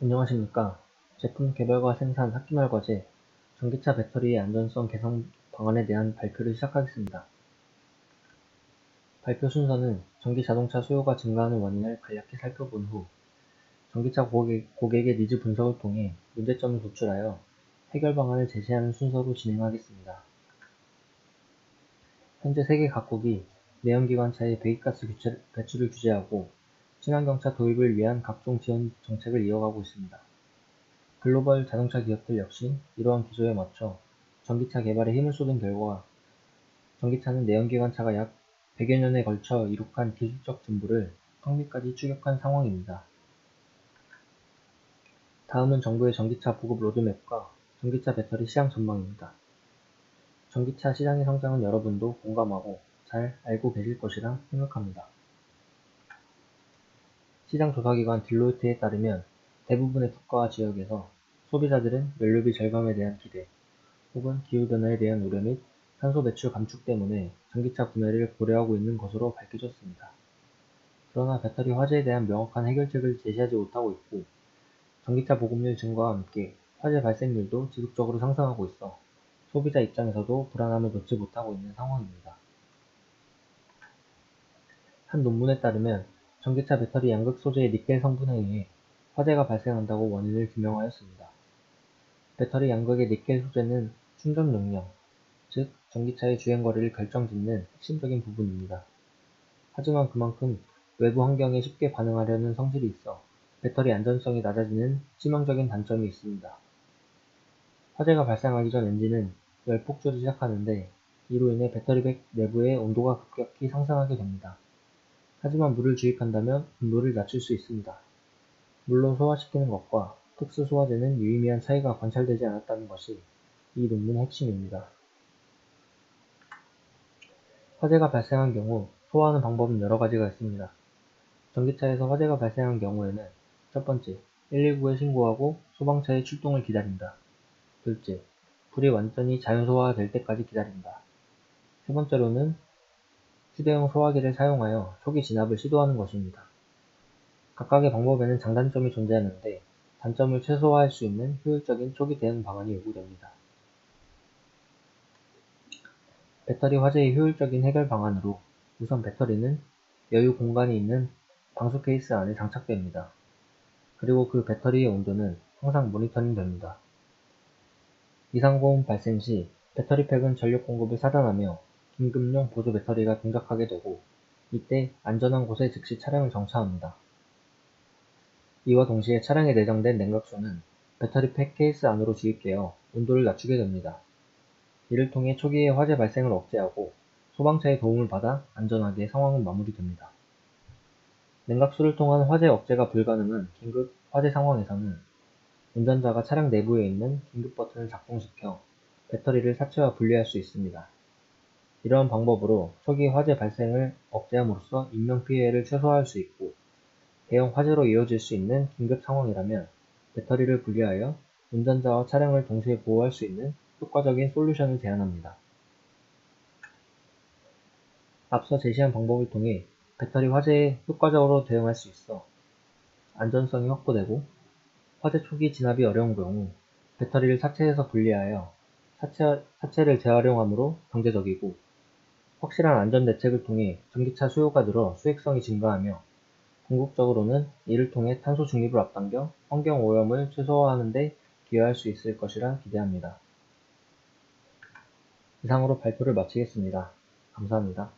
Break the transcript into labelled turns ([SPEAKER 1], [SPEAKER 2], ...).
[SPEAKER 1] 안녕하십니까. 제품 개발과 생산, 삭기말 과제, 전기차 배터리의 안전성 개선 방안에 대한 발표를 시작하겠습니다. 발표 순서는 전기 자동차 수요가 증가하는 원인을 간략히 살펴본 후 전기차 고객의 니즈 분석을 통해 문제점을 도출하여 해결 방안을 제시하는 순서로 진행하겠습니다. 현재 세계 각국이 내연기관차의 배기가스 배출을 규제하고 친환경차 도입을 위한 각종 지원 정책을 이어가고 있습니다. 글로벌 자동차 기업들 역시 이러한 기조에 맞춰 전기차 개발에 힘을 쏟은 결과 전기차는 내연기관차가 약 100여 년에 걸쳐 이룩한 기술적 진보를 성미까지 추격한 상황입니다. 다음은 정부의 전기차 보급 로드맵과 전기차 배터리 시장 전망입니다. 전기차 시장의 성장은 여러분도 공감하고 잘 알고 계실 것이라 생각합니다. 시장 조사기관 딜로이트에 따르면 대부분의 국가와 지역에서 소비자들은 연료비 절감에 대한 기대, 혹은 기후변화에 대한 우려 및 탄소 배출 감축 때문에 전기차 구매를 고려하고 있는 것으로 밝혀졌습니다. 그러나 배터리 화재에 대한 명확한 해결책을 제시하지 못하고 있고 전기차 보급률 증가와 함께 화재 발생률도 지속적으로 상승하고 있어 소비자 입장에서도 불안함을 놓지 못하고 있는 상황입니다. 한 논문에 따르면 전기차 배터리 양극 소재의 니켈 성분에 의해 화재가 발생한다고 원인을 규명하였습니다. 배터리 양극의 니켈 소재는 충전 용량, 즉 전기차의 주행거리를 결정짓는 핵심적인 부분입니다. 하지만 그만큼 외부 환경에 쉽게 반응하려는 성질이 있어 배터리 안전성이 낮아지는 치명적인 단점이 있습니다. 화재가 발생하기 전 엔진은 열 폭주를 시작하는데 이로 인해 배터리 백 내부의 온도가 급격히 상승하게 됩니다. 하지만 물을 주입한다면 온도를 낮출 수 있습니다. 물로 소화시키는 것과 특수 소화제는 유의미한 차이가 관찰되지 않았다는 것이 이 논문의 핵심입니다. 화재가 발생한 경우 소화하는 방법은 여러 가지가 있습니다. 전기차에서 화재가 발생한 경우에는 첫 번째, 119에 신고하고 소방차의 출동을 기다린다. 둘째, 불이 완전히 자연소화가 될 때까지 기다린다. 세 번째로는 휴대용 소화기를 사용하여 초기 진압을 시도하는 것입니다. 각각의 방법에는 장단점이 존재하는데 단점을 최소화할 수 있는 효율적인 초기 대응 방안이 요구됩니다. 배터리 화재의 효율적인 해결 방안으로 우선 배터리는 여유 공간이 있는 방수 케이스 안에 장착됩니다. 그리고 그 배터리의 온도는 항상 모니터링 됩니다. 이상고온 발생 시 배터리팩은 전력 공급을 차단하며 긴급용 보조 배터리가 동작하게 되고 이때 안전한 곳에 즉시 차량을 정차합니다. 이와 동시에 차량에 내장된 냉각수는 배터리팩 케이스 안으로 주입되어 온도를 낮추게 됩니다. 이를 통해 초기의 화재 발생을 억제하고 소방차의 도움을 받아 안전하게 상황은 마무리됩니다. 냉각수를 통한 화재 억제가 불가능한 긴급 화재 상황에서는 운전자가 차량 내부에 있는 긴급 버튼을 작동시켜 배터리를 사체와 분리할 수 있습니다. 이러한 방법으로 초기 화재 발생을 억제함으로써 인명피해를 최소화할 수 있고 대형 화재로 이어질 수 있는 긴급 상황이라면 배터리를 분리하여 운전자와 차량을 동시에 보호할 수 있는 효과적인 솔루션을 제안합니다. 앞서 제시한 방법을 통해 배터리 화재에 효과적으로 대응할 수 있어 안전성이 확보되고 화재 초기 진압이 어려운 경우 배터리를 사체에서 분리하여 사체를 재활용함으로 경제적이고 확실한 안전 대책을 통해 전기차 수요가 늘어 수익성이 증가하며 궁극적으로는 이를 통해 탄소 중립을 앞당겨 환경 오염을 최소화하는 데 기여할 수 있을 것이라 기대합니다. 이상으로 발표를 마치겠습니다. 감사합니다.